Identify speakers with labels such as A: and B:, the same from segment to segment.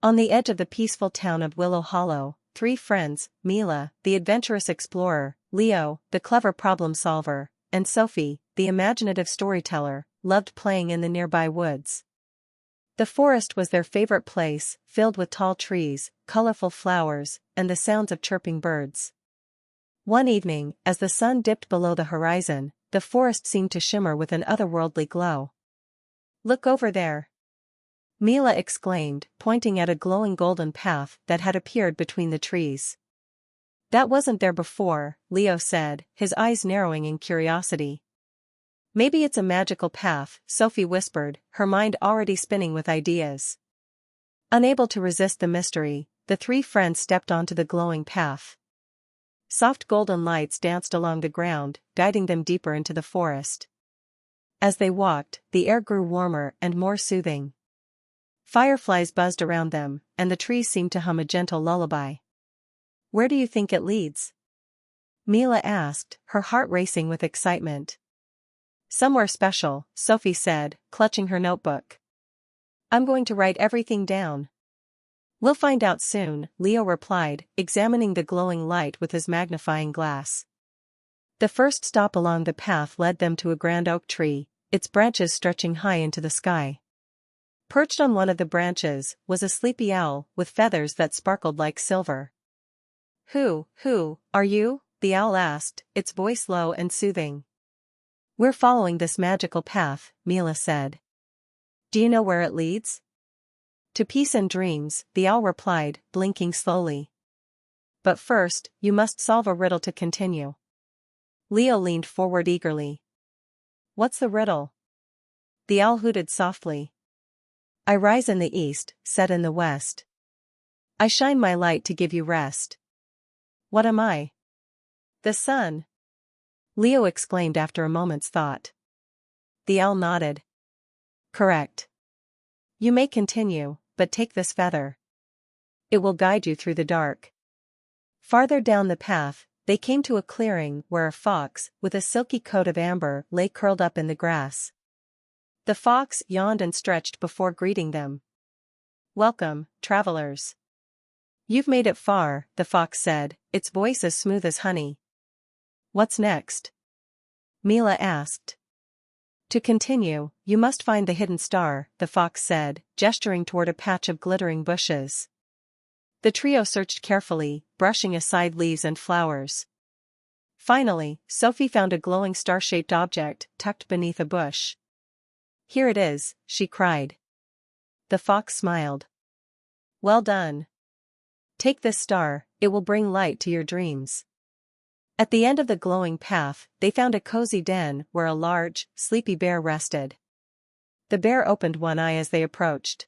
A: On the edge of the peaceful town of Willow Hollow, three friends, Mila, the adventurous explorer, Leo, the clever problem solver, and Sophie, the imaginative storyteller, loved playing in the nearby woods. The forest was their favorite place, filled with tall trees, colorful flowers, and the sounds of chirping birds. One evening, as the sun dipped below the horizon, the forest seemed to shimmer with an otherworldly glow. "Look over there!" Mila exclaimed, pointing at a glowing golden path that had appeared between the trees. "That wasn't there before," Leo said, his eyes narrowing in curiosity. "Maybe it's a magical path," Sophie whispered, her mind already spinning with ideas. Unable to resist the mystery, the three friends stepped onto the glowing path. Soft golden lights danced along the ground, guiding them deeper into the forest. As they walked, the air grew warmer and more soothing. Fireflies buzzed around them, and the trees seemed to hum a gentle lullaby. "Where do you think it leads?" Mila asked, her heart racing with excitement. "Somewhere special," Sophie said, clutching her notebook. "I'm going to write everything down." "We'll find out soon," Leo replied, examining the glowing light with his magnifying glass. The first stop along the path led them to a grand oak tree, its branches stretching high into the sky. Perched on one of the branches was a sleepy owl with feathers that sparkled like silver. Who are you?" the owl asked, its voice low and soothing. "We're following this magical path," Mila said. "Do you know where it leads?" "To peace and dreams," the owl replied, blinking slowly. "But first, you must solve a riddle to continue." Leo leaned forward eagerly. "What's the riddle?" The owl hooted softly. "I rise in the east, set in the west. I shine my light to give you rest." "What am I?" "The sun," Leo exclaimed after a moment's thought. The owl nodded. "Correct. You may continue, but take this feather. It will guide you through the dark." Farther down the path, they came to a clearing where a fox, with a silky coat of amber, lay curled up in the grass. The fox yawned and stretched before greeting them. "Welcome, travelers. You've made it far," the fox said, its voice as smooth as honey. "What's next?" Mila asked. "To continue, you must find the hidden star," the fox said, gesturing toward a patch of glittering bushes. The trio searched carefully, brushing aside leaves and flowers. Finally, Sophie found a glowing star-shaped object tucked beneath a bush. "Here it is," she cried. The fox smiled. "Well done. Take this star, it will bring light to your dreams." At the end of the glowing path, they found a cozy den where a large, sleepy bear rested. The bear opened one eye as they approached.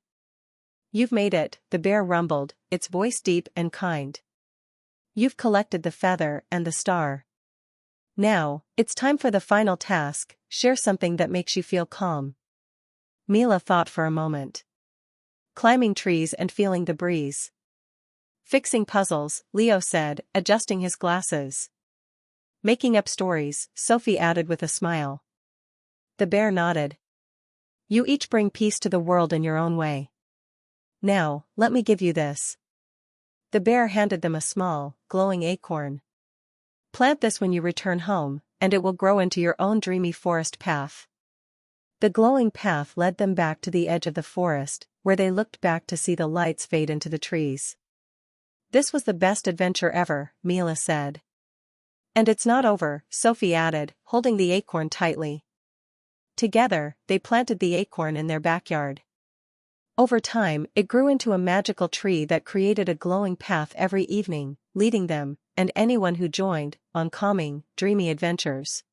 A: "You've made it," the bear rumbled, its voice deep and kind. "You've collected the feather and the star. Now, it's time for the final task, share something that makes you feel calm." Mila thought for a moment. "Climbing trees and feeling the breeze." "Fixing puzzles," Leo said, adjusting his glasses. "Making up stories," Sophie added with a smile. The bear nodded. "You each bring peace to the world in your own way. Now, let me give you this." The bear handed them a small, glowing acorn. "Plant this when you return home, and it will grow into your own dreamy forest path." The glowing path led them back to the edge of the forest, where they looked back to see the lights fade into the trees. "This was the best adventure ever," Mila said. "And it's not over," Sophie added, holding the acorn tightly. Together, they planted the acorn in their backyard. Over time, it grew into a magical tree that created a glowing path every evening, leading them, and anyone who joined, on calming, dreamy adventures.